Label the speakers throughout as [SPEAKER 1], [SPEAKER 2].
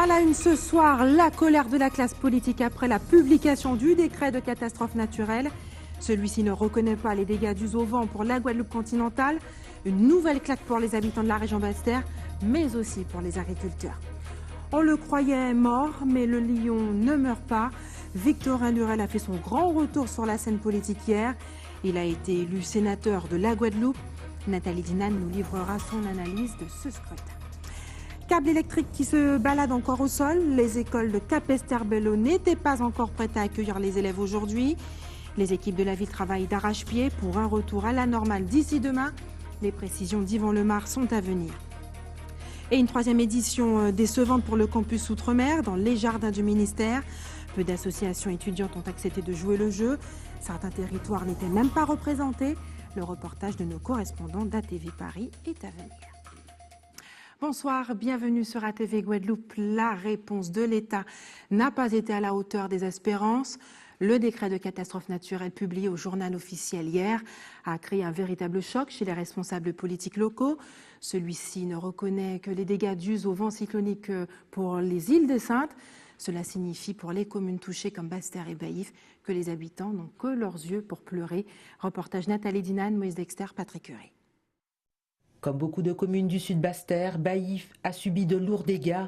[SPEAKER 1] À la une ce soir, la colère de la classe politique après la publication du décret de catastrophe naturelle. Celui-ci ne reconnaît pas les dégâts dus au vent pour la Guadeloupe continentale. Une nouvelle claque pour les habitants de la région Basse-Terre, mais aussi pour les agriculteurs. On le croyait mort, mais le lion ne meurt pas. Victorin Lurel a fait son grand retour sur la scène politique hier. Il a été élu sénateur de la Guadeloupe. Nathalie Dinan nous livrera son analyse de ce scrutin. Câble électrique qui se balade encore au sol. Les écoles de Capesterre-Belle-Eau n'étaient pas encore prêtes à accueillir les élèves aujourd'hui. Les équipes de la ville travaillent d'arrache-pied pour un retour à la normale d'ici demain. Les précisions d'Yvan Lemar sont à venir. Et une troisième édition décevante pour le campus Outre-mer dans les jardins du ministère. Peu d'associations étudiantes ont accepté de jouer le jeu. Certains territoires n'étaient même pas représentés. Le reportage de nos correspondants d'ATV Paris est à venir. Bonsoir, bienvenue sur ATV Guadeloupe. La réponse de l'État n'a pas été à la hauteur des espérances. Le décret de catastrophe naturelle publié au journal officiel hier a créé un véritable choc chez les responsables politiques locaux. Celui-ci ne reconnaît que les dégâts dus au vent cyclonique pour les îles des Saintes. Cela signifie pour les communes touchées comme Basse-Terre et Baïf que les habitants n'ont que leurs yeux pour pleurer. Reportage Nathalie Dinan, Moïse Dexter, Patrick Curie.
[SPEAKER 2] Comme beaucoup de communes du sud Basse-Terre, Baïf a subi de lourds dégâts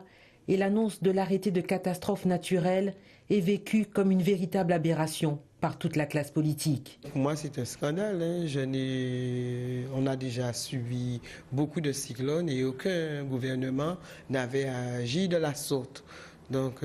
[SPEAKER 2] et l'annonce de l'arrêté de catastrophe naturelle est vécue comme une véritable aberration par toute la classe politique.
[SPEAKER 3] Pour moi, c'est un scandale. On a déjà subi beaucoup de cyclones et aucun gouvernement n'avait agi de la sorte. Donc,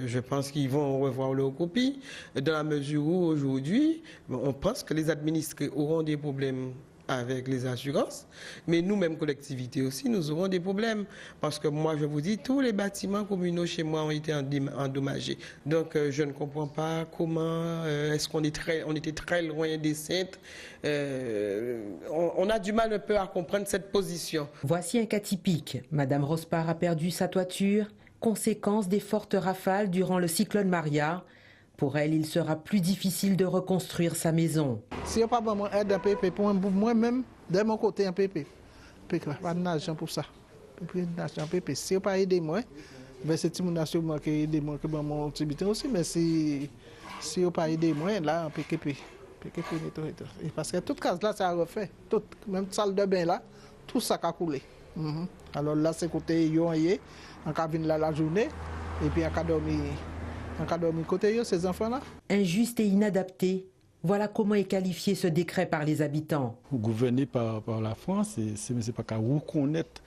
[SPEAKER 3] je pense qu'ils vont revoir leur copie dans la mesure où aujourd'hui, on pense que les administrés auront des problèmes avec les assurances, mais nous-mêmes, collectivités aussi, nous aurons des problèmes. Parce que moi, je vous dis, tous les bâtiments communaux chez moi ont été endommagés. Donc, je ne comprends pas comment est-ce qu'on était très loin des Saintes. On a du mal un peu à comprendre cette position.
[SPEAKER 2] Voici un cas typique. Madame Rospar a perdu sa toiture, conséquence des fortes rafales durant le cyclone Maria. Pour elle, il sera plus difficile de reconstruire sa maison.
[SPEAKER 4] Si on n'a pas vraiment aide un PP, pour moi-même, de mon côté, un PP, pas d'argent pour ça. Si on n'a pas aidé moi, c'est une nation qui aide moi, que mon activité aussi, mais si on n'a pas aidé moi, là, on peut PQP. Parce que toute case là, ça a refait. Même salle de bain là, tout ça a coulé. Alors là, c'est côté yoye, en cabine là la journée, et puis en cas dormi. Côté ces enfants-là.
[SPEAKER 2] Injuste et inadapté, voilà comment est qualifié ce décret par les habitants.
[SPEAKER 5] Gouverné par la France, c'est pas qu'à reconnaître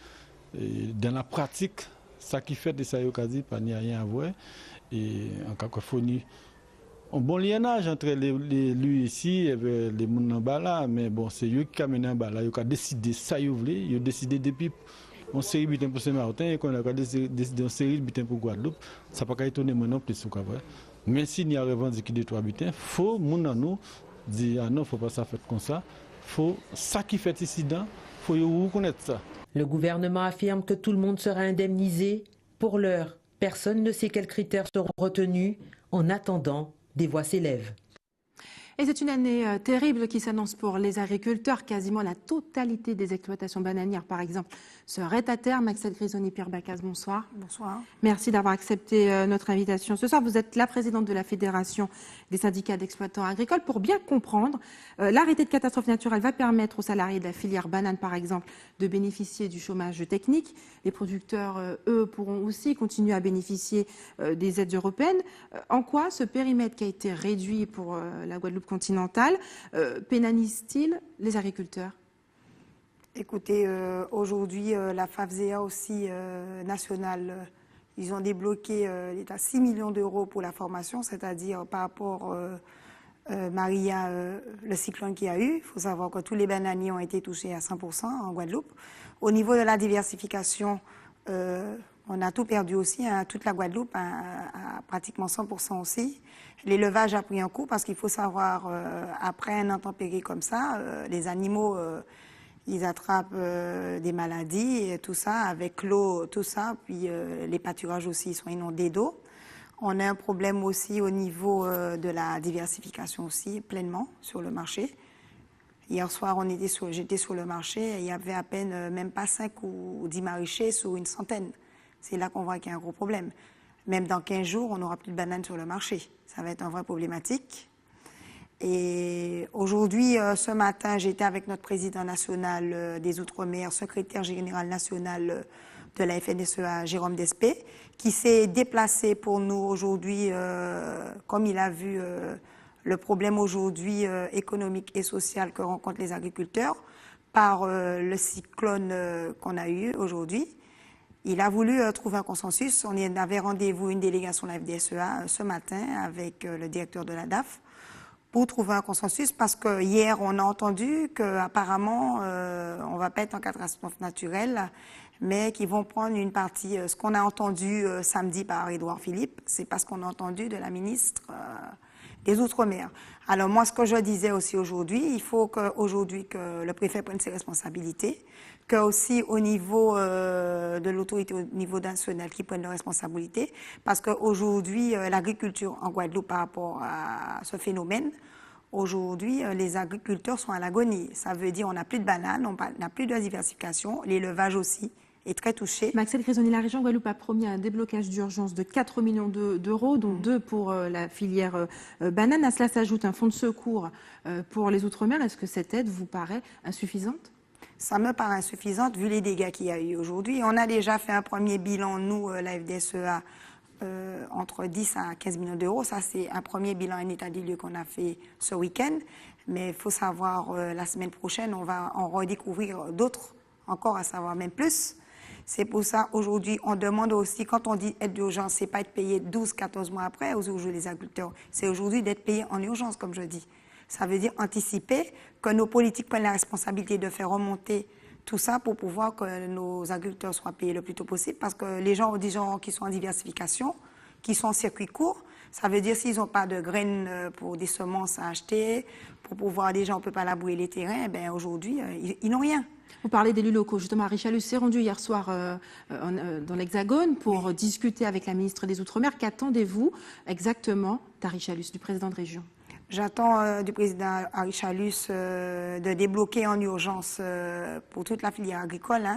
[SPEAKER 5] dans la pratique ça qui fait de ça quasi pas ni rien à voir et en cacophonie. Un bon liennage entre lui ici et les gens en bas là, mais bon, c'est eux qui amènent en bas là, ils ont décidé ça, ils ont décidé depuis. On série butin pour Saint-Martin et qu'on a décidé on série butin pour Guadeloupe, ça pas étonner moi non plus vrai. Mais s'il y a revendiqué des trois butins, faut nous dire ah non, faut pas ça faire comme ça. Faut ça qui fait incident, faut reconnaître ça.
[SPEAKER 2] Le gouvernement affirme que tout le monde sera indemnisé. Pour l'heure, personne ne sait quels critères seront retenus. En attendant, des voix s'élèvent.
[SPEAKER 1] Et c'est une année terrible qui s'annonce pour les agriculteurs. Quasiment la totalité des exploitations bananières, par exemple, serait à terre. Maxette Grisoni, Pierre Bacaz, bonsoir.
[SPEAKER 6] Bonsoir.
[SPEAKER 1] Merci d'avoir accepté notre invitation ce soir. Vous êtes la présidente de la Fédération des syndicats d'exploitants agricoles. Pour bien comprendre, l'arrêté de catastrophe naturelle va permettre aux salariés de la filière banane, par exemple, de bénéficier du chômage technique. Les producteurs, eux, pourront aussi continuer à bénéficier des aides européennes. En quoi ce périmètre qui a été réduit pour la Guadeloupe continentale pénalise-t-il les agriculteurs?
[SPEAKER 6] Écoutez, aujourd'hui, la FAFSEA aussi nationale, ils ont débloqué l'État 6 millions d'euros pour la formation, c'est-à-dire par rapport Maria, le cyclone qu'il y a eu. Il faut savoir que tous les bananiers ont été touchés à 100% en Guadeloupe. Au niveau de la diversification, on a tout perdu aussi, hein, toute la Guadeloupe à pratiquement 100% aussi. L'élevage a pris un coup parce qu'il faut savoir, après un intempérie comme ça, les animaux, ils attrapent des maladies, et tout ça, avec l'eau, tout ça, puis les pâturages aussi sont inondés d'eau. On a un problème aussi au niveau de la diversification aussi, pleinement, sur le marché. Hier soir, j'étais sur le marché, il y avait à peine, même pas 5 ou 10 maraîchers sur une centaine. c'est là qu'on voit qu'il y a un gros problème. Même dans 15 jours, on n'aura plus de bananes sur le marché. Ça va être une vraie problématique. Et aujourd'hui, ce matin, j'étais avec notre président national des Outre-mer, secrétaire général national de la FNSEA, Jérôme Despé, qui s'est déplacé pour nous aujourd'hui, comme il a vu le problème aujourd'hui économique et social que rencontrent les agriculteurs par le cyclone qu'on a eu aujourd'hui. Il a voulu trouver un consensus. On avait rendez-vous une délégation de la FDSEA ce matin avec le directeur de la DAF pour trouver un consensus parce que hier on a entendu qu'apparemment on va pas être en catastrophe naturelle, mais qu'ils vont prendre une partie. Ce qu'on a entendu samedi par Édouard Philippe, c'est parce qu'on a entendu de la ministre des Outre-mer. Alors moi, ce que je disais aussi aujourd'hui, il faut qu'aujourd'hui que le préfet prenne ses responsabilités, que aussi au niveau de l'autorité, au niveau national, qui prenne leurs responsabilités, parce qu'aujourd'hui, l'agriculture en Guadeloupe par rapport à ce phénomène, aujourd'hui, les agriculteurs sont à l'agonie. Ça veut dire on n'a plus de bananes, on n'a plus de diversification, l'élevage aussi est très touché.
[SPEAKER 1] Maxel Chrysoni, la région Guadeloupe a promis un déblocage d'urgence de 4 millions d'euros, dont 2 pour la filière banane. À cela s'ajoute un fonds de secours pour les Outre-mer. Est-ce que cette aide vous paraît insuffisante?
[SPEAKER 6] Ça me paraît insuffisante vu les dégâts qu'il y a eu aujourd'hui. On a déjà fait un premier bilan, nous, la FDSEA, entre 10 à 15 millions d'euros. Ça, c'est un premier bilan, un état des lieux qu'on a fait ce week-end. Mais il faut savoir, la semaine prochaine, on va en redécouvrir d'autres, encore à savoir même plus. C'est pour ça, aujourd'hui, on demande aussi, quand on dit aide d'urgence, c'est pas être payé 12-14 mois après, aujourd'hui, les agriculteurs. C'est aujourd'hui d'être payé en urgence, comme je dis. Ça veut dire anticiper, que nos politiques prennent la responsabilité de faire remonter tout ça pour pouvoir que nos agriculteurs soient payés le plus tôt possible. Parce que les gens, des gens qui sont en diversification, qui sont en circuit court, ça veut dire s'ils n'ont pas de graines pour des semences à acheter, pour pouvoir, déjà, on ne peut pas labourer les terrains, ben aujourd'hui, ils n'ont rien.
[SPEAKER 1] Vous parlez d'élus locaux. Justement, Richalus s'est rendu hier soir dans l'Hexagone pour discuter avec la ministre des Outre-mer. Qu'attendez-vous exactement d'Arichalus, du président de région?
[SPEAKER 6] J'attends du président Arichalus de débloquer en urgence pour toute la filière agricole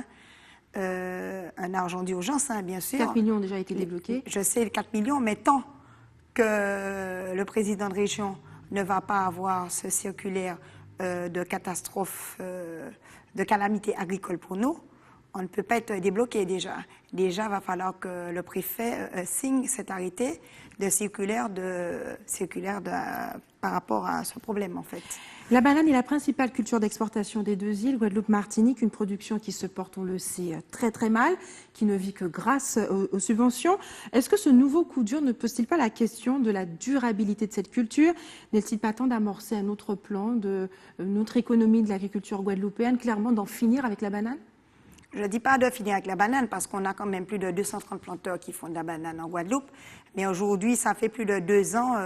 [SPEAKER 6] un argent d'urgence, bien sûr.
[SPEAKER 1] 4 millions ont déjà été débloqués.
[SPEAKER 6] Je sais, 4 millions, mais tant que le président de région ne va pas avoir ce circulaire de catastrophe, de calamité agricole pour nous, on ne peut pas être débloqué déjà. Déjà, il va falloir que le préfet signe cet arrêté de circulaire par rapport à ce problème, en fait.
[SPEAKER 1] La banane est la principale culture d'exportation des deux îles, Guadeloupe-Martinique, une production qui se porte, on le sait, très très mal, qui ne vit que grâce aux subventions. Est-ce que ce nouveau coup dur ne pose-t-il pas la question de la durabilité de cette culture? N'est-il pas temps d'amorcer un autre plan de notre économie de l'agriculture guadeloupéenne, clairement d'en finir avec la banane?
[SPEAKER 6] Je ne dis pas de finir avec la banane parce qu'on a quand même plus de 230 planteurs qui font de la banane en Guadeloupe. Mais aujourd'hui, ça fait plus de 2 ans,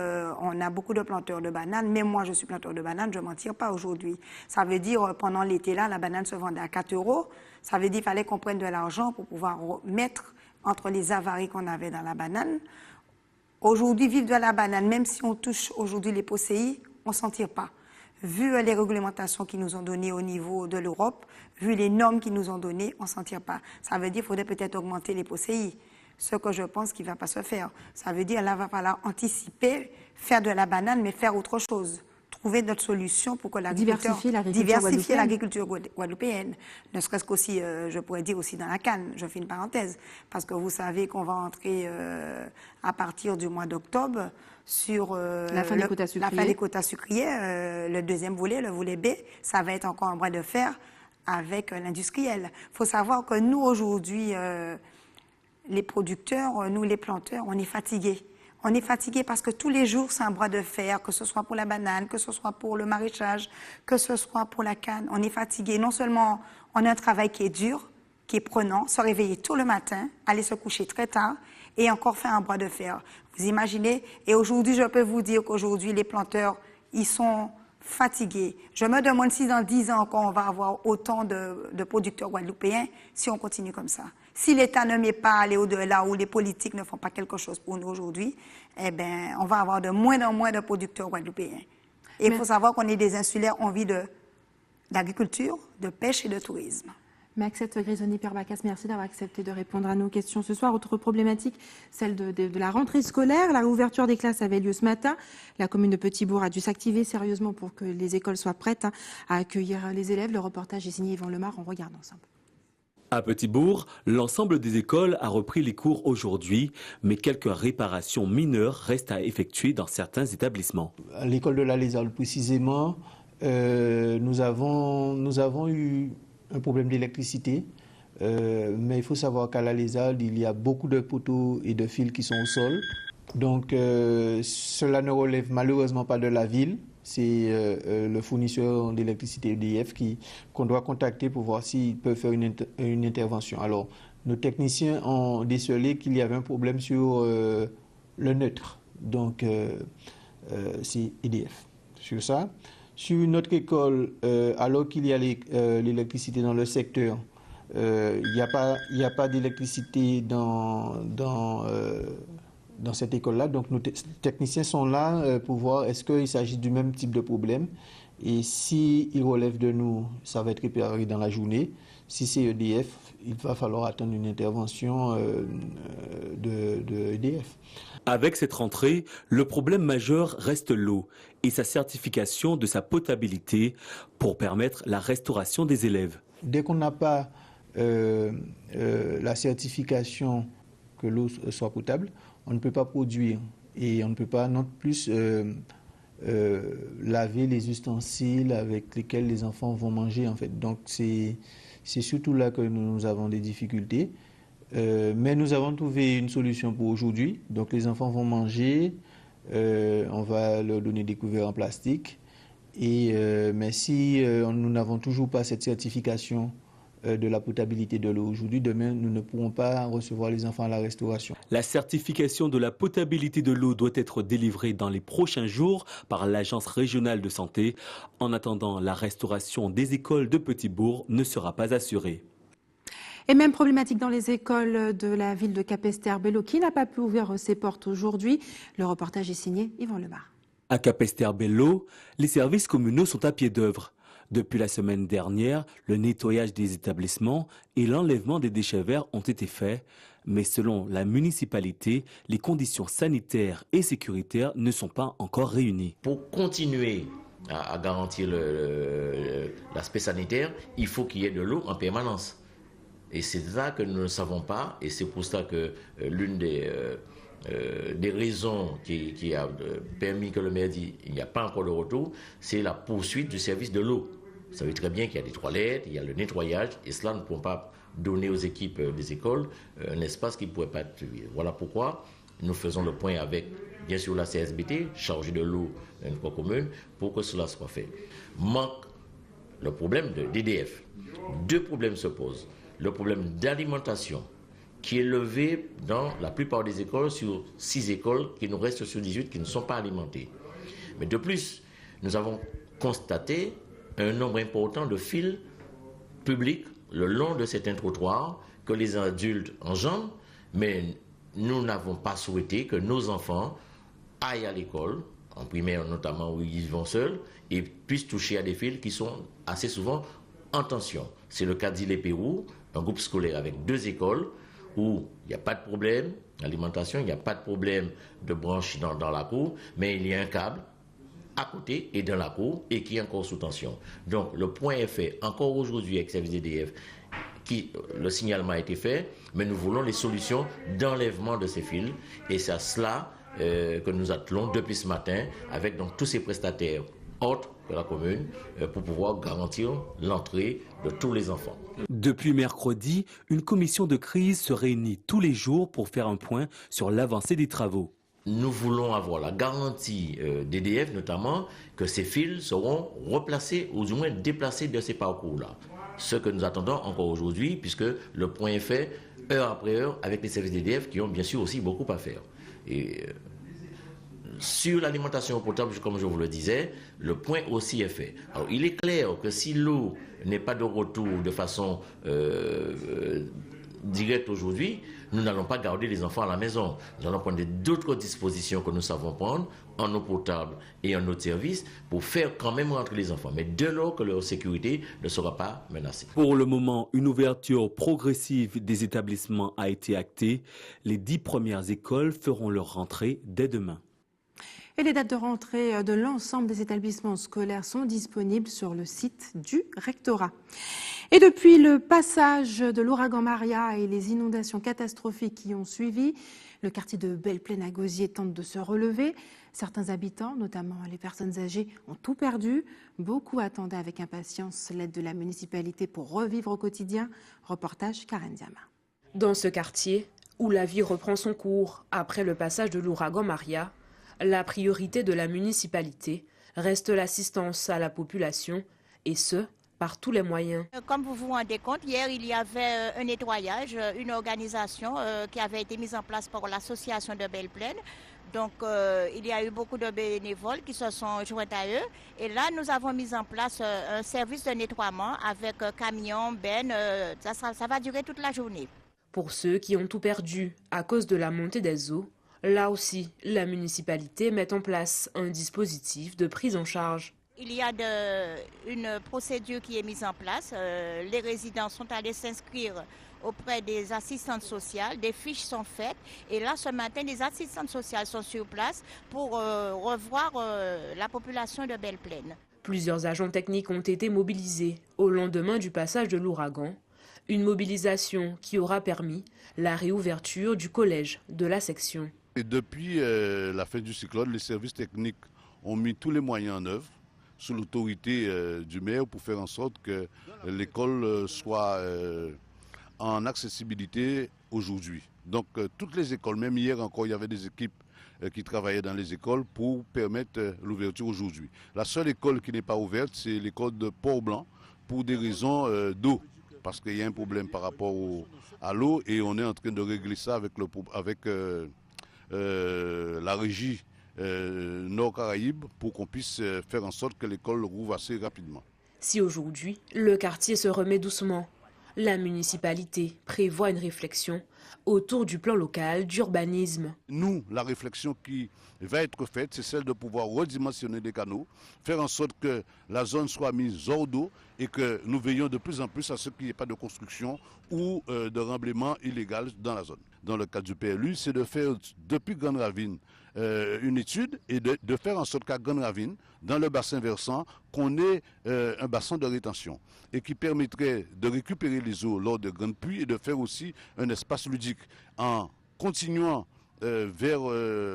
[SPEAKER 6] on a beaucoup de planteurs de bananes. Même moi, je suis planteur de bananes, je ne m'en tire pas aujourd'hui. Ça veut dire, pendant l'été là, la banane se vendait à 4 €. Ça veut dire qu'il fallait qu'on prenne de l'argent pour pouvoir mettre entre les avaries qu'on avait dans la banane. Aujourd'hui, vivre de la banane, même si on touche aujourd'hui les POCI, on ne s'en tire pas. Vu les réglementations qu'ils nous ont données au niveau de l'Europe, vu les normes qu'ils nous ont données, on ne s'en tire pas. Ça veut dire qu'il faudrait peut-être augmenter les POCI, ce que je pense qu'il ne va pas se faire. Ça veut dire qu'il va falloir anticiper, faire de la banane, mais faire autre chose. Trouver d'autres solutions pour que
[SPEAKER 1] diversifier
[SPEAKER 6] l'agriculture guadeloupéenne. Ne serait-ce qu'aussi, je pourrais dire aussi dans la canne, je fais une parenthèse, parce que vous savez qu'on va entrer à partir du mois d'octobre sur
[SPEAKER 1] la fin des
[SPEAKER 6] quotas sucriers, le deuxième volet, le volet B, ça va être encore un bras de fer avec l'industriel. Il faut savoir que nous, aujourd'hui, les producteurs, nous, les planteurs, on est fatigués. On est fatigués parce que tous les jours, c'est un bras de fer, que ce soit pour la banane, que ce soit pour le maraîchage, que ce soit pour la canne. On est fatigués. Non seulement on a un travail qui est dur, qui est prenant, se réveiller tôt le matin, aller se coucher très tard et encore faire un bras de fer. Vous imaginez? Et aujourd'hui, je peux vous dire qu'aujourd'hui, les planteurs, ils sont fatigués. Je me demande si dans 10 ans encore, on va avoir autant de producteurs guadeloupéens si on continue comme ça. Si l'État ne met pas à aller au-delà ou les politiques ne font pas quelque chose pour nous aujourd'hui, eh ben, on va avoir de moins en moins de producteurs guadeloupéens. Et il faut savoir qu'on est des insulaires, on vit d'agriculture, de pêche et de tourisme.
[SPEAKER 1] Maxette Grisoni-Perbacas, merci d'avoir accepté de répondre à nos questions ce soir. Autre problématique, celle de la rentrée scolaire. La réouverture des classes avait lieu ce matin. La commune de Petit-Bourg a dû s'activer sérieusement pour que les écoles soient prêtes à accueillir les élèves. Le reportage est signé Yvan Lemar. On regarde ensemble.
[SPEAKER 7] À Petit-Bourg, l'ensemble des écoles a repris les cours aujourd'hui, mais quelques réparations mineures restent à effectuer dans certains établissements.
[SPEAKER 8] À l'école de la Lézarde précisément, nous avons eu un problème d'électricité, mais il faut savoir qu'à la Lézarde, il y a beaucoup de poteaux et de fils qui sont au sol. Donc cela ne relève malheureusement pas de la ville. C'est le fournisseur d'électricité EDF qu'on doit contacter pour voir s'il peut faire une intervention. Alors, nos techniciens ont décelé qu'il y avait un problème sur le neutre. Donc, c'est EDF sur ça. Sur une autre école, alors qu'il y a l'électricité dans le secteur, il n'y a pas d'électricité dans cette école-là. Donc, nos techniciens sont là pour voir est-ce qu'il s'agit du même type de problème. Et s'ils relèvent de nous, ça va être réparé dans la journée. Si c'est EDF, il va falloir attendre une intervention de EDF.
[SPEAKER 7] Avec cette rentrée, le problème majeur reste l'eau et sa certification de sa potabilité pour permettre la restauration des élèves.
[SPEAKER 8] Dès qu'on n'a pas la certification que l'eau soit potable, on ne peut pas produire et on ne peut pas non plus laver les ustensiles avec lesquels les enfants vont manger en fait. Donc c'est surtout là que nous avons des difficultés. Mais nous avons trouvé une solution pour aujourd'hui. Donc les enfants vont manger, on va leur donner des couverts en plastique. Mais si nous n'avons toujours pas cette certification de la potabilité de l'eau aujourd'hui, demain nous ne pourrons pas recevoir les enfants à la restauration.
[SPEAKER 7] La certification de la potabilité de l'eau doit être délivrée dans les prochains jours par l'Agence régionale de santé. En attendant, la restauration des écoles de Petit-Bourg ne sera pas assurée.
[SPEAKER 1] Et même problématique dans les écoles de la ville de Capesterre-Belle-Eau qui n'a pas pu ouvrir ses portes aujourd'hui. Le reportage est signé Yvan Lemar.
[SPEAKER 7] À Capesterre-Belle-Eau, les services communaux sont à pied d'œuvre. Depuis la semaine dernière, le nettoyage des établissements et l'enlèvement des déchets verts ont été faits. Mais selon la municipalité, les conditions sanitaires et sécuritaires ne sont pas encore réunies.
[SPEAKER 9] Pour continuer à garantir l'aspect sanitaire, il faut qu'il y ait de l'eau en permanence. Et c'est ça que nous ne savons pas, et c'est pour ça que l'une des raisons qui a permis que le maire dit qu'il n'y a pas encore de retour, c'est la poursuite du service de l'eau. Vous savez très bien qu'il y a des toilettes, il y a le nettoyage, et cela ne peut pas donner aux équipes des écoles un espace qui ne pourrait pas être suivi. Voilà pourquoi nous faisons le point avec, bien sûr, la CSBT, chargée de l'eau dans une commune, pour que cela soit fait. Manque le problème d'EDF. Deux problèmes se posent. Le problème d'alimentation, qui est levé dans la plupart des écoles, sur 6 écoles, qui nous restent sur 18, qui ne sont pas alimentées. Mais de plus, nous avons constaté un nombre important de fils publics le long de certains trottoirs que les adultes enjambent, mais nous n'avons pas souhaité que nos enfants aillent à l'école, en primaire notamment où ils vont seuls, et puissent toucher à des fils qui sont assez souvent en tension. C'est le cas d'Île-et-Pérou, un groupe scolaire avec 2 écoles où il n'y a pas de problème d'alimentation, il n'y a pas de problème de branche dans la cour, mais il y a un câble à côté et dans la cour et qui est encore sous tension. Donc le point est fait encore aujourd'hui avec service EDF, le signalement a été fait, mais nous voulons les solutions d'enlèvement de ces fils et c'est à cela que nous attelons depuis ce matin avec donc tous ces prestataires autres que la commune pour pouvoir garantir l'entrée de tous les enfants.
[SPEAKER 7] Depuis mercredi, une commission de crise se réunit tous les jours pour faire un point sur l'avancée des travaux.
[SPEAKER 9] Nous voulons avoir la garantie d'EDF notamment que ces fils seront replacés ou du moins déplacés de ces parcours-là. Ce que nous attendons encore aujourd'hui puisque le point est fait heure après heure avec les services d'EDF qui ont bien sûr aussi beaucoup à faire. Et sur l'alimentation potable, comme je vous le disais, le point aussi est fait. Alors, il est clair que si l'eau n'est pas de retour de façon directe aujourd'hui, nous n'allons pas garder les enfants à la maison. Nous allons prendre d'autres dispositions que nous savons prendre en eau potable et en eau de service pour faire quand même rentrer les enfants, mais dès lors que leur sécurité ne sera pas menacée.
[SPEAKER 7] Pour le moment, une ouverture progressive des établissements a été actée. Les 10 premières écoles feront leur rentrée dès demain.
[SPEAKER 1] Et les dates de rentrée de l'ensemble des établissements scolaires sont disponibles sur le site du rectorat. Et depuis le passage de l'ouragan Maria et les inondations catastrophiques qui ont suivi, le quartier de Belle-Plaine à Gosier tente de se relever. Certains habitants, notamment les personnes âgées, ont tout perdu. Beaucoup attendaient avec impatience l'aide de la municipalité pour revivre au quotidien. Reportage Karen Diama.
[SPEAKER 10] Dans ce quartier, où la vie reprend son cours après le passage de l'ouragan Maria, la priorité de la municipalité reste l'assistance à la population, et ce, par tous les moyens.
[SPEAKER 11] Comme vous vous rendez compte, hier il y avait un nettoyage, une organisation qui avait été mise en place par l'association de Belle-Plaine. Donc il y a eu beaucoup de bénévoles qui se sont joints à eux. Et là nous avons mis en place un service de nettoiement avec camion, benne, ça va durer toute la journée.
[SPEAKER 10] Pour ceux qui ont tout perdu à cause de la montée des eaux, là aussi, la municipalité met en place un dispositif de prise en charge.
[SPEAKER 11] Il y a une procédure qui est mise en place. Les résidents sont allés s'inscrire auprès des assistantes sociales. Des fiches sont faites. Et là, ce matin, les assistantes sociales sont sur place pour revoir la population de Belle-Plaine.
[SPEAKER 10] Plusieurs agents techniques ont été mobilisés au lendemain du passage de l'ouragan. Une mobilisation qui aura permis la réouverture du collège de la section.
[SPEAKER 12] Et depuis la fin du cyclone, les services techniques ont mis tous les moyens en œuvre sous l'autorité du maire pour faire en sorte que l'école soit en accessibilité aujourd'hui. Donc toutes les écoles, même hier encore, il y avait des équipes qui travaillaient dans les écoles pour permettre l'ouverture aujourd'hui. La seule école qui n'est pas ouverte, c'est l'école de Port-Blanc pour des raisons d'eau, parce qu'il y a un problème par rapport à l'eau et on est en train de régler ça avec la régie Nord-Caraïbes pour qu'on puisse faire en sorte que l'école rouvre assez rapidement.
[SPEAKER 10] Si aujourd'hui, le quartier se remet doucement, la municipalité prévoit une réflexion autour du plan local d'urbanisme.
[SPEAKER 12] Nous, la réflexion qui va être faite, c'est celle de pouvoir redimensionner des canaux, faire en sorte que la zone soit mise hors d'eau et que nous veillons de plus en plus à ce qu'il n'y ait pas de construction ou de remblaiement illégal dans la zone. Dans le cadre du PLU, c'est de faire depuis Grande Ravine une étude et de faire en sorte qu'à Grande Ravine, dans le bassin versant, qu'on ait un bassin de rétention et qui permettrait de récupérer les eaux lors de grandes pluies et de faire aussi un espace ludique en continuant vers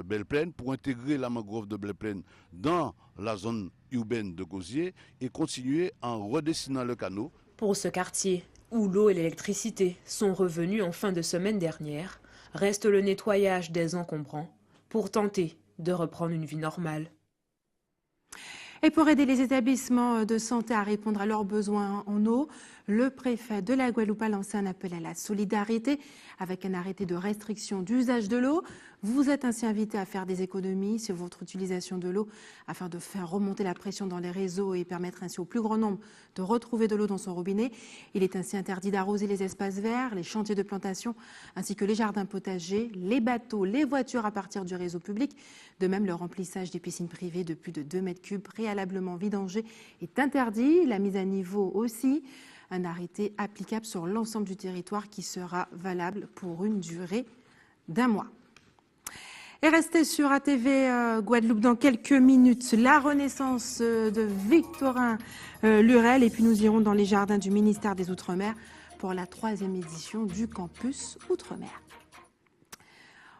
[SPEAKER 12] Belle-Plaine pour intégrer la mangrove de Belle-Plaine dans la zone urbaine de Gosier et continuer en redessinant le canot.
[SPEAKER 10] Pour ce quartier, où l'eau et l'électricité sont revenus en fin de semaine dernière, reste le nettoyage des encombrants pour tenter de reprendre une vie normale.
[SPEAKER 1] Et pour aider les établissements de santé à répondre à leurs besoins en eau, le préfet de la Guadeloupe a lancé un appel à la solidarité avec un arrêté de restriction d'usage de l'eau. Vous êtes ainsi invité à faire des économies sur votre utilisation de l'eau afin de faire remonter la pression dans les réseaux et permettre ainsi au plus grand nombre de retrouver de l'eau dans son robinet. Il est ainsi interdit d'arroser les espaces verts, les chantiers de plantation ainsi que les jardins potagers, les bateaux, les voitures à partir du réseau public. De même, le remplissage des piscines privées de plus de 2 mètres cubes préalablement vidangées est interdit. La mise à niveau aussi. Un arrêté applicable sur l'ensemble du territoire qui sera valable pour une durée d'1 mois. Et restez sur ATV Guadeloupe dans quelques minutes. La renaissance de Victorin Lurel. Et puis nous irons dans les jardins du ministère des Outre-mer pour la 3e édition du campus Outre-mer.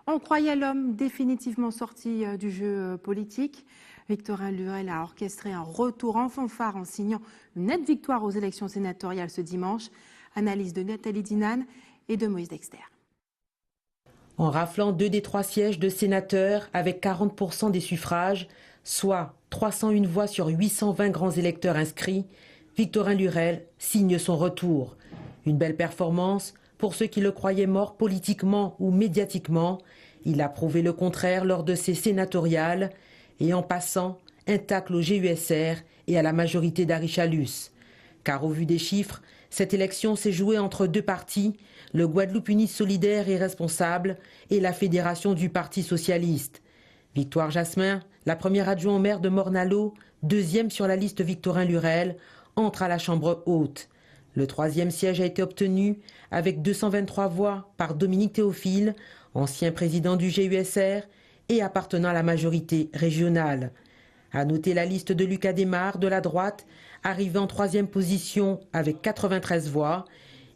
[SPEAKER 1] On croyait l'homme définitivement sorti du jeu politique. Victorin Lurel a orchestré un retour en fanfare en signant une nette victoire aux élections sénatoriales ce dimanche. Analyse de Nathalie Dinan et de Moïse Dexter.
[SPEAKER 2] En raflant 2 des 3 sièges de sénateurs avec 40% des suffrages, soit 301 voix sur 820 grands électeurs inscrits, Victorin Lurel signe son retour. Une belle performance pour ceux qui le croyaient mort politiquement ou médiatiquement. Il a prouvé le contraire lors de ses sénatoriales et en passant un tacle au GUSR et à la majorité d'Ari Chalus. Car au vu des chiffres, Cette élection s'est jouée entre deux partis, le Guadeloupe Uni Solidaire et Responsable et la Fédération du Parti Socialiste. Victoire Jasmin, la première adjointe au maire de Morne-à-l'Eau, deuxième sur la liste Victorin Lurel, entre à la Chambre haute. Le troisième siège a été obtenu avec 223 voix par Dominique Théophile, ancien président du GUSR et appartenant à la majorité régionale. À noter la liste de Lucas Desmar de la droite, arrivé en troisième position avec 93 voix.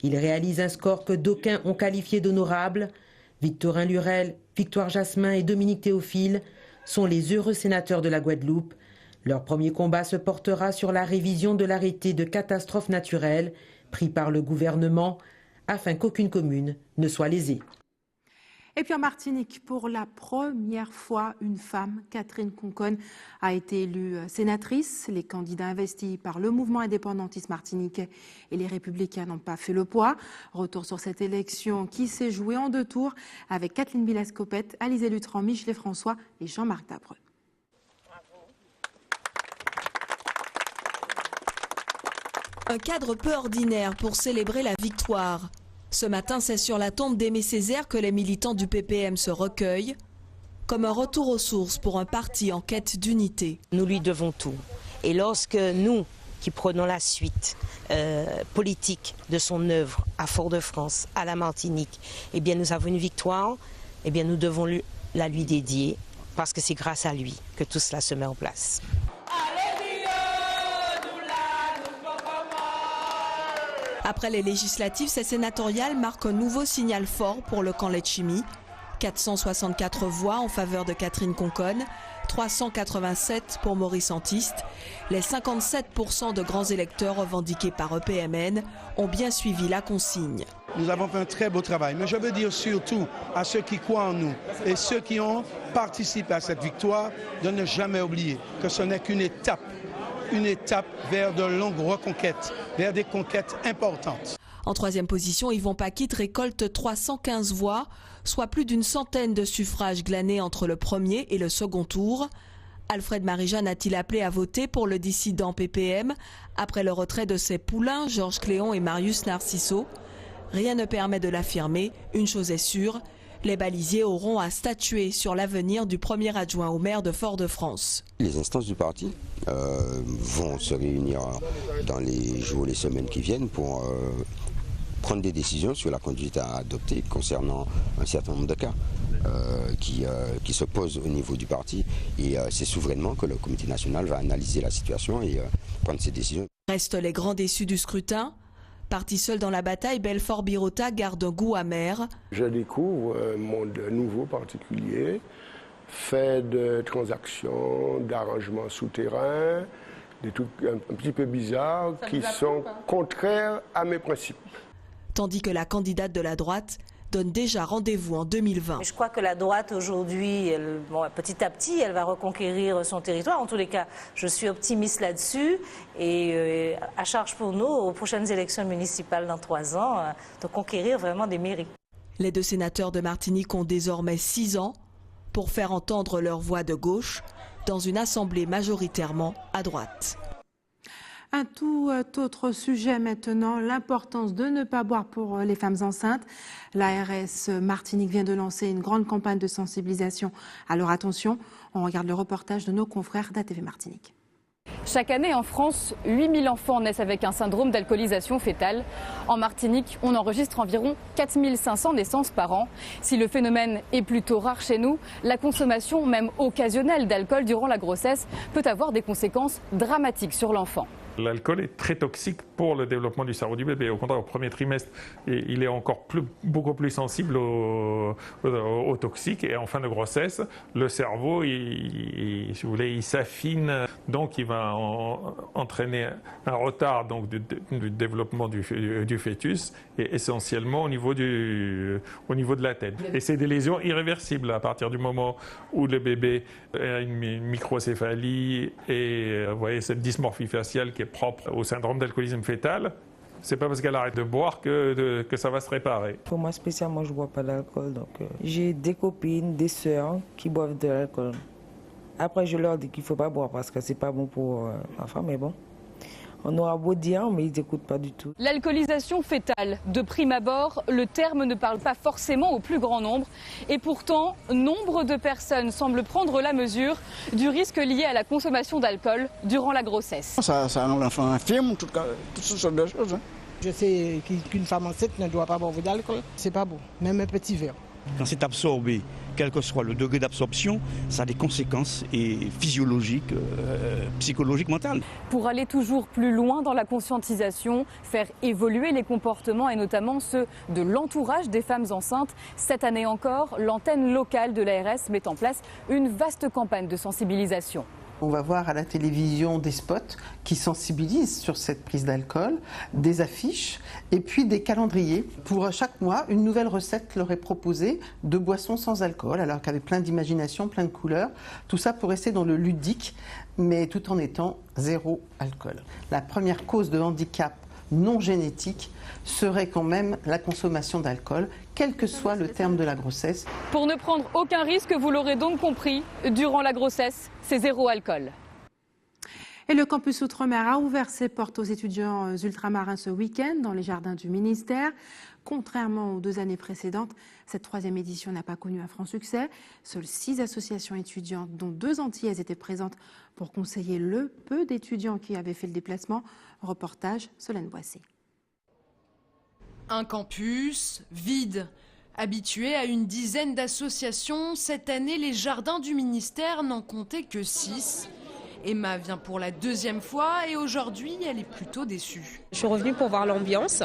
[SPEAKER 2] Il réalise un score que d'aucuns ont qualifié d'honorable. Victorin Lurel, Victoire Jasmin et Dominique Théophile sont les heureux sénateurs de la Guadeloupe. Leur premier combat se portera sur la révision de l'arrêté de catastrophe naturelle pris par le gouvernement afin qu'aucune commune ne soit lésée.
[SPEAKER 1] Et puis en Martinique, pour la première fois, une femme, Catherine Conconne, a été élue sénatrice. Les candidats investis par le mouvement indépendantiste martiniquais et les Républicains n'ont pas fait le poids. Retour sur cette élection qui s'est jouée en 2 tours avec Kathleen Bilascopette, Alizé Lutran, Michelet François et Jean-Marc Dabreux.
[SPEAKER 13] Un cadre peu ordinaire pour célébrer la victoire. Ce matin, c'est sur la tombe d'Aimé Césaire que les militants du PPM se recueillent, comme un retour aux sources pour un parti en quête d'unité.
[SPEAKER 14] Nous lui devons tout. Et lorsque nous, qui prenons la suite politique de son œuvre à Fort-de-France, à la Martinique, eh bien nous avons une victoire, eh bien nous devons la lui dédier, parce que c'est grâce à lui que tout cela se met en place.
[SPEAKER 13] Après les législatives, ces sénatoriales marquent un nouveau signal fort pour le camp Letchimy. 464 voix en faveur de Catherine Conconne, 387 pour Maurice Antiste. Les 57% de grands électeurs revendiqués par EPMN ont bien suivi la consigne.
[SPEAKER 15] Nous avons fait un très beau travail, mais je veux dire surtout à ceux qui croient en nous et ceux qui ont participé à cette victoire de ne jamais oublier que ce n'est qu'une étape vers de longues reconquêtes, vers des conquêtes importantes.
[SPEAKER 13] En troisième position, Yvon Paquette récolte 315 voix, soit plus d'une centaine de suffrages glanés entre le premier et le second tour. Alfred Marie-Jeanne a-t-il appelé à voter pour le dissident PPM après le retrait de ses poulains Georges Cléon et Marius Narciso? Rien ne permet de l'affirmer, une chose est sûre, les balisiers auront à statuer sur l'avenir du premier adjoint au maire de Fort-de-France.
[SPEAKER 16] Les instances du parti vont se réunir dans les jours, les semaines qui viennent pour prendre des décisions sur la conduite à adopter concernant un certain nombre de cas qui se posent au niveau du parti. Et c'est souverainement que le comité national va analyser la situation et prendre ses décisions.
[SPEAKER 13] Restent les grands déçus du scrutin. Parti seul dans la bataille, Belfort-Birota garde un goût amer.
[SPEAKER 17] Je découvre un monde nouveau, particulier, fait de transactions, d'arrangements souterrains, des trucs un petit peu bizarres qui sont contraires à mes principes.
[SPEAKER 13] Tandis que la candidate de la droite donne déjà rendez-vous en 2020.
[SPEAKER 18] Je crois que la droite aujourd'hui, petit à petit, elle va reconquérir son territoire. En tous les cas, je suis optimiste là-dessus et à charge pour nous, aux prochaines élections municipales dans 3 ans, de conquérir vraiment des mairies.
[SPEAKER 13] Les 2 sénateurs de Martinique ont désormais 6 ans pour faire entendre leur voix de gauche dans une assemblée majoritairement à droite.
[SPEAKER 1] Un tout autre sujet maintenant, l'importance de ne pas boire pour les femmes enceintes. L'ARS Martinique vient de lancer une grande campagne de sensibilisation à leur attention. On regarde le reportage de nos confrères d'ATV Martinique.
[SPEAKER 19] Chaque année en France, 8000 enfants naissent avec un syndrome d'alcoolisation fœtale. En Martinique, on enregistre environ 4500 naissances par an. Si le phénomène est plutôt rare chez nous, la consommation même occasionnelle d'alcool durant la grossesse peut avoir des conséquences dramatiques sur l'enfant.
[SPEAKER 20] L'alcool est très toxique pour le développement du cerveau du bébé. Au contraire, au premier trimestre, il est encore beaucoup plus sensible aux toxiques. Et en fin de grossesse, le cerveau, si vous voulez, il s'affine. Donc, il va entraîner un retard donc, du développement du fœtus, et essentiellement au niveau de la tête. Et c'est des lésions irréversibles à partir du moment où le bébé a une microcéphalie et vous voyez, cette dysmorphie faciale qui est propre au syndrome d'alcoolisme fœtal. C'est pas parce qu'elle arrête de boire que ça va se réparer.
[SPEAKER 21] Pour moi spécialement, je bois pas d'alcool, donc j'ai des copines, des sœurs qui boivent de l'alcool. Après, je leur dis qu'il faut pas boire parce que c'est pas bon pour l'enfant, mais bon, On aura beau dire, mais ils n'écoutent pas du tout.
[SPEAKER 19] L'alcoolisation fœtale, de prime abord, le terme ne parle pas forcément au plus grand nombre. Et pourtant, nombre de personnes semblent prendre la mesure du risque lié à la consommation d'alcool durant la grossesse.
[SPEAKER 3] Ça rend l'enfant infirme, toutes sortes de choses.
[SPEAKER 4] Je sais qu'une femme enceinte ne doit pas boire d'alcool. C'est pas bon, même un petit verre.
[SPEAKER 22] Quand c'est absorbé, quel que soit le degré d'absorption, ça a des conséquences physiologiques, psychologiques, mentales.
[SPEAKER 19] Pour aller toujours plus loin dans la conscientisation, faire évoluer les comportements et notamment ceux de l'entourage des femmes enceintes, cette année encore, l'antenne locale de l'ARS met en place une vaste campagne de sensibilisation.
[SPEAKER 23] On va voir à la télévision des spots qui sensibilisent sur cette prise d'alcool, des affiches et puis des calendriers. Pour chaque mois, une nouvelle recette leur est proposée de boissons sans alcool, alors qu'avec plein d'imagination, plein de couleurs. Tout ça pour rester dans le ludique, mais tout en étant zéro alcool. La première cause de handicap non génétique serait quand même la consommation d'alcool, quel que soit le terme de la grossesse.
[SPEAKER 19] Pour ne prendre aucun risque, vous l'aurez donc compris, durant la grossesse, c'est zéro alcool.
[SPEAKER 1] Et le campus Outre-mer a ouvert ses portes aux étudiants ultramarins ce week-end dans les jardins du ministère. Contrairement aux 2 années précédentes, cette 3e édition n'a pas connu un franc succès. Seules 6 associations étudiantes, dont 2 antillaises, étaient présentes pour conseiller le peu d'étudiants qui avaient fait le déplacement. Reportage Solène Boissé.
[SPEAKER 24] Un campus vide. Habitué à une dizaine d'associations, cette année, les jardins du ministère n'en comptaient que 6. Emma vient pour la 2e fois et aujourd'hui, elle est plutôt déçue.
[SPEAKER 25] Je suis revenue pour voir l'ambiance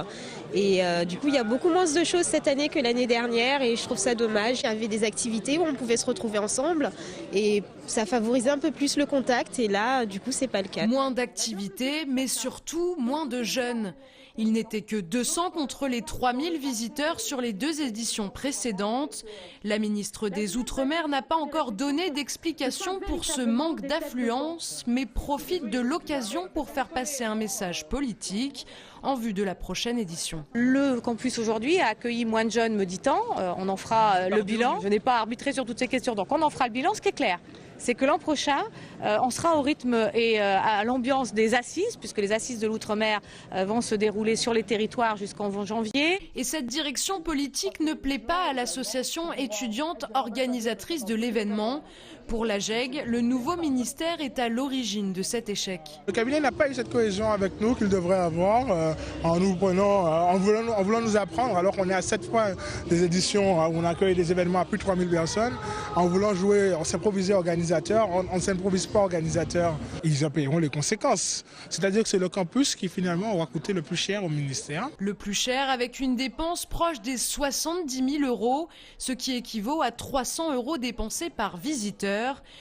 [SPEAKER 25] et du coup, il y a beaucoup moins de choses cette année que l'année dernière et je trouve ça dommage. Il y avait des activités où on pouvait se retrouver ensemble et ça favorisait un peu plus le contact et là, du coup, c'est pas le cas.
[SPEAKER 24] Moins d'activités, mais surtout moins de jeunes. Il n'était que 200 contre les 3000 visiteurs sur les 2 éditions précédentes. La ministre des Outre-mer n'a pas encore donné d'explication pour ce manque d'affluence, mais profite de l'occasion pour faire passer un message politique en vue de la prochaine édition.
[SPEAKER 26] Le campus aujourd'hui a accueilli moins de jeunes, me dit-on. On en fera le bilan. Je n'ai pas arbitré sur toutes ces questions, donc on en fera le bilan. Ce qui est clair, c'est que l'an prochain, on sera au rythme et à l'ambiance des assises, puisque les assises de l'Outre-mer vont se dérouler sur les territoires jusqu'en janvier.
[SPEAKER 24] Et cette direction politique ne plaît pas à l'association étudiante organisatrice de l'événement. Pour la GEG, le nouveau ministère est à l'origine de cet échec.
[SPEAKER 27] Le cabinet n'a pas eu cette cohésion avec nous qu'il devrait avoir en voulant nous apprendre, alors qu'on est à 7 fois des éditions où on accueille des événements à plus de 3000 personnes. En voulant jouer, on s'improviser organisateur, on ne s'improvise pas organisateur. Ils en paieront les conséquences. C'est-à-dire que c'est le campus qui finalement aura coûté le plus cher au ministère.
[SPEAKER 24] Le plus cher avec une dépense proche des 70 000 €, ce qui équivaut à 300 € dépensés par visiteur.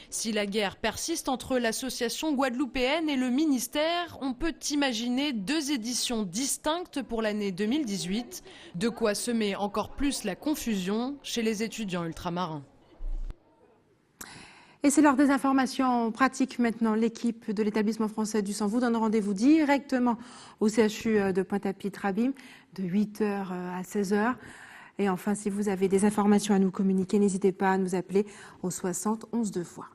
[SPEAKER 24] Si la guerre persiste entre l'association guadeloupéenne et le ministère, on peut imaginer 2 éditions distinctes pour l'année 2018, de quoi semer encore plus la confusion chez les étudiants ultramarins.
[SPEAKER 1] Et c'est l'heure des informations pratiques maintenant. L'équipe de l'établissement français du sang vous donne rendez-vous directement au CHU de Pointe-à-Pitre-Abîme de 8h à 16h. Et enfin, si vous avez des informations à nous communiquer, n'hésitez pas à nous appeler au 60 11 2 fois.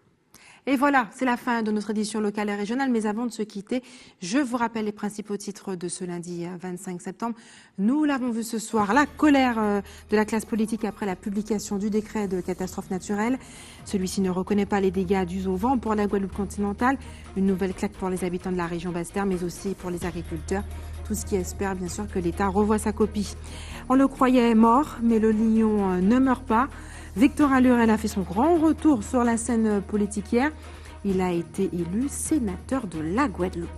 [SPEAKER 1] Et voilà, c'est la fin de notre édition locale et régionale. Mais avant de se quitter, je vous rappelle les principaux titres de ce lundi 25 septembre. Nous l'avons vu ce soir, la colère de la classe politique après la publication du décret de catastrophe naturelle. Celui-ci ne reconnaît pas les dégâts dus au vent pour la Guadeloupe continentale. Une nouvelle claque pour les habitants de la région Basse-Terre, mais aussi pour les agriculteurs. Tout ce qui espère bien sûr que l'État revoie sa copie. On le croyait mort, mais le lion ne meurt pas. Victorin Lurel a fait son grand retour sur la scène politique hier. Il a été élu sénateur de la Guadeloupe.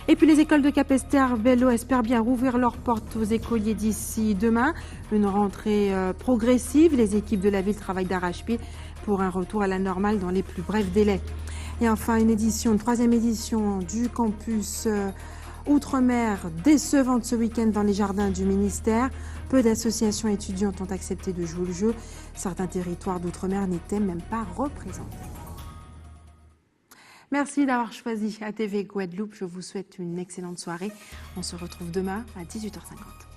[SPEAKER 1] Et puis les écoles de Capesterre-Belle-Eau espèrent bien rouvrir leurs portes aux écoliers d'ici demain. Une rentrée progressive. Les équipes de la ville travaillent d'arrache-pied pour un retour à la normale dans les plus brefs délais. Et enfin une 3e édition du campus Outre-mer décevante ce week-end dans les jardins du ministère. Peu d'associations étudiantes ont accepté de jouer le jeu. Certains territoires d'outre-mer n'étaient même pas représentés. Merci d'avoir choisi ATV Guadeloupe. Je vous souhaite une excellente soirée. On se retrouve demain à 18h50.